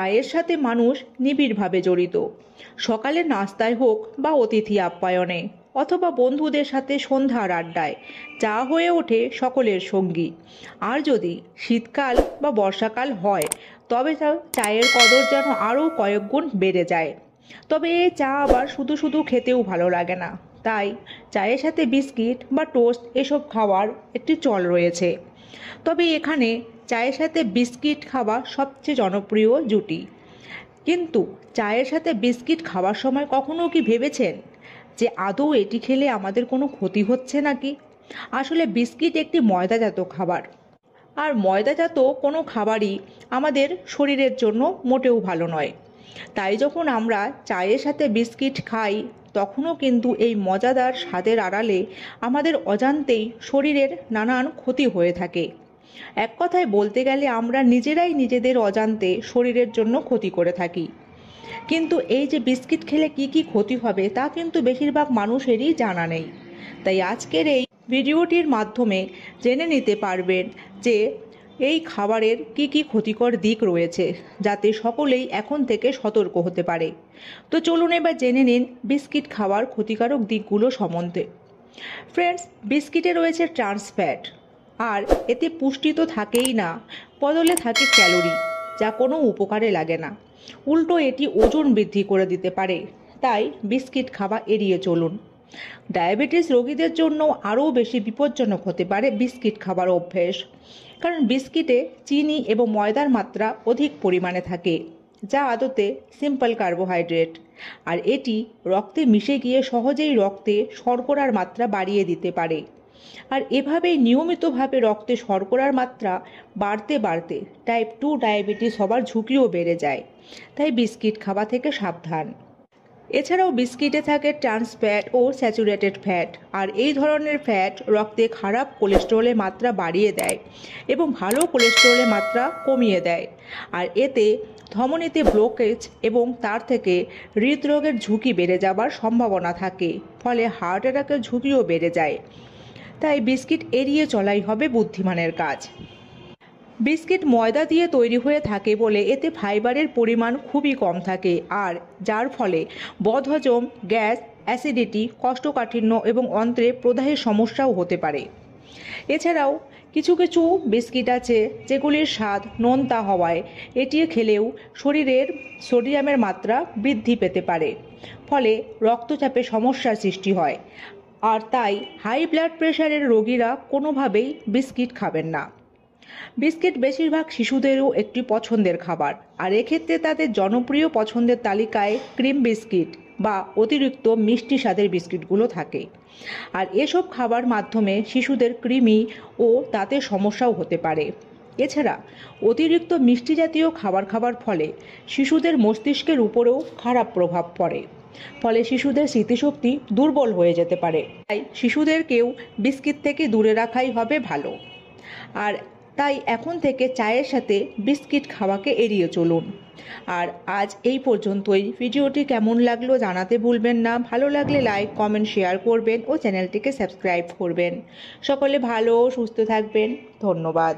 চায়ের সাথে মানুষ নিবিড়ভাবে জড়িত। সকালের নাস্তায় হোক বা অতিথি আপ্যায়নে অথবা বন্ধুদের সাথে সন্ধ্যার আড্ডায় চা হয়ে ওঠে সকলের সঙ্গী। আর যদি শীতকাল বা বর্ষাকাল হয় তবে চায়ের কদর যেন আরও কয়েক গুণ বেড়ে যায়। তবে এই চা আবার শুধু শুধু খেতেও ভালো লাগে না, তাই চায়ের সাথে বিস্কিট বা টোস্ট এসব খাওয়ার একটি চল রয়েছে। তবে এখানে চায়ের সাথে বিস্কিট খাওয়া সবচেয়ে জনপ্রিয় জুটি। কিন্তু চায়ের সাথে বিস্কিট খাওয়ার সময় কখনো কি ভেবেছেন যে আদৌ এটি খেলে আমাদের কোনো ক্ষতি হচ্ছে নাকি? আসলে বিস্কিট একটি ময়দাজাত খাবার, আর ময়দাজাত কোনো খাবারই আমাদের শরীরের জন্য মোটেও ভালো নয়। তাই যখন আমরা চায়ের সাথে বিস্কিট খাই তখনও কিন্তু এই মজাদার স্বাদের আড়ালে আমাদের অজান্তেই শরীরের নানান ক্ষতি হয়ে থাকে। এক কথায় বলতে গেলে আমরা নিজেরাই নিজেদের অজান্তে শরীরের জন্য ক্ষতি করে থাকি। কিন্তু এই যে বিস্কিট খেলে কি কি ক্ষতি হবে তা কিন্তু বেশিরভাগ মানুষেরই জানা নেই। তাই আজকের এই ভিডিওটির মাধ্যমে জেনে নিতে পারবেন যে এই খাবারের কি কি ক্ষতিকর দিক রয়েছে, যাতে সকলেই এখন থেকে সতর্ক হতে পারে। তো চলুন এবার জেনে নিন বিস্কিট খাওয়ার ক্ষতিকারক দিকগুলো সম্বন্ধে। ফ্রেন্ডস, বিস্কিটে রয়েছে ট্রান্স ফ্যাট, আর এতে পুষ্টি তো থাকেই না, বদলে থাকে ক্যালোরি, যা কোনো উপকারে লাগে না। উল্টো এটি ওজন বৃদ্ধি করে দিতে পারে, তাই বিস্কিট খাওয়া এড়িয়ে চলুন। ডায়াবেটিস রোগীদের জন্য আরও বেশি বিপজ্জনক হতে পারে বিস্কিট খাবার অভ্যেস, কারণ বিস্কিটে চিনি এবং ময়দার মাত্রা অধিক পরিমাণে থাকে, যা আদতে সিম্পল কার্বোহাইড্রেট, আর এটি রক্তে মিশে গিয়ে সহজেই রক্তে শর্করার মাত্রা বাড়িয়ে দিতে পারে। আর এভাবেই নিয়মিতভাবে রক্তে শর্করার মাত্রা বাড়তে বাড়তে টাইপ 2 ডায়াবেটিস হবার ঝুঁকিও বেড়ে যায়। তাই বিস্কিট খাওয়া থেকে সাবধান। এছাড়াও বিস্কিটে থাকে ট্রান্স ফ্যাট ও স্যাচুরেটেড ফ্যাট, আর এই ধরনের ফ্যাট রক্তে খারাপ কোলেস্টেরলের মাত্রা বাড়িয়ে দেয় এবং ভালো কোলেস্টেরলের মাত্রা কমিয়ে দেয়। আর এতে ধমনীতে ব্লকেজ এবং তার থেকে হৃদরোগের ঝুঁকি বেড়ে যাবার সম্ভাবনা থাকে, ফলে হার্ট অ্যাটাকের ঝুঁকিও বেড়ে যায়। তাই বিস্কিট এড়িয়ে চলাই হবে বুদ্ধিমানের কাজ। বিস্কিট ময়দা দিয়ে তৈরি হয়ে থাকে বলে এতে ফাইবারের পরিমাণ খুবই কম থাকে, আর যার ফলে বদহজম, গ্যাস, অ্যাসিডিটি, কোষ্ঠকাঠিন্য এবং অন্ত্রে প্রদাহের সমস্যাও হতে পারে। এছাড়াও কিছু কিছু বিস্কিট আছে যেগুলির স্বাদ নোনতা হওয়ায় এটি খেলেও শরীরের সোডিয়ামের মাত্রা বৃদ্ধি পেতে পারে, ফলে রক্তচাপে সমস্যার সৃষ্টি হয়। আর তাই হাই ব্লাড প্রেশারের রোগীরা কোনোভাবেই বিস্কিট খাবেন না। বিস্কিট বেশিরভাগ শিশুদেরও একটি পছন্দের খাবার, আর এক্ষেত্রে তাদের জনপ্রিয় পছন্দের তালিকায় ক্রিম বিস্কিট বা অতিরিক্ত মিষ্টি স্বাদের বিস্কিটগুলো থাকে। আর এসব খাবার মাধ্যমে শিশুদের কৃমি ও দাঁতের সমস্যাও হতে পারে। এছাড়া অতিরিক্ত মিষ্টি জাতীয় খাবার খাওয়ার ফলে শিশুদের মস্তিষ্কের উপরেও খারাপ প্রভাব পড়ে, ফলে শিশুদের স্মৃতিশক্তি দুর্বল হয়ে যেতে পারে। তাই শিশুদেরকেও বিস্কিট থেকে দূরে রাখাই হবে ভালো। আর তাই এখন থেকে চায়ের সাথে বিস্কিট খাওয়াকে এড়িয়ে চলুন। আর আজ এই পর্যন্তই। ভিডিওটি কেমন লাগলো জানাতে ভুলবেন না। ভালো লাগলে লাইক, কমেন্ট, শেয়ার করবেন ও চ্যানেলটিকে সাবস্ক্রাইব করবেন। সকলে ভালো ও সুস্থ থাকবেন। ধন্যবাদ।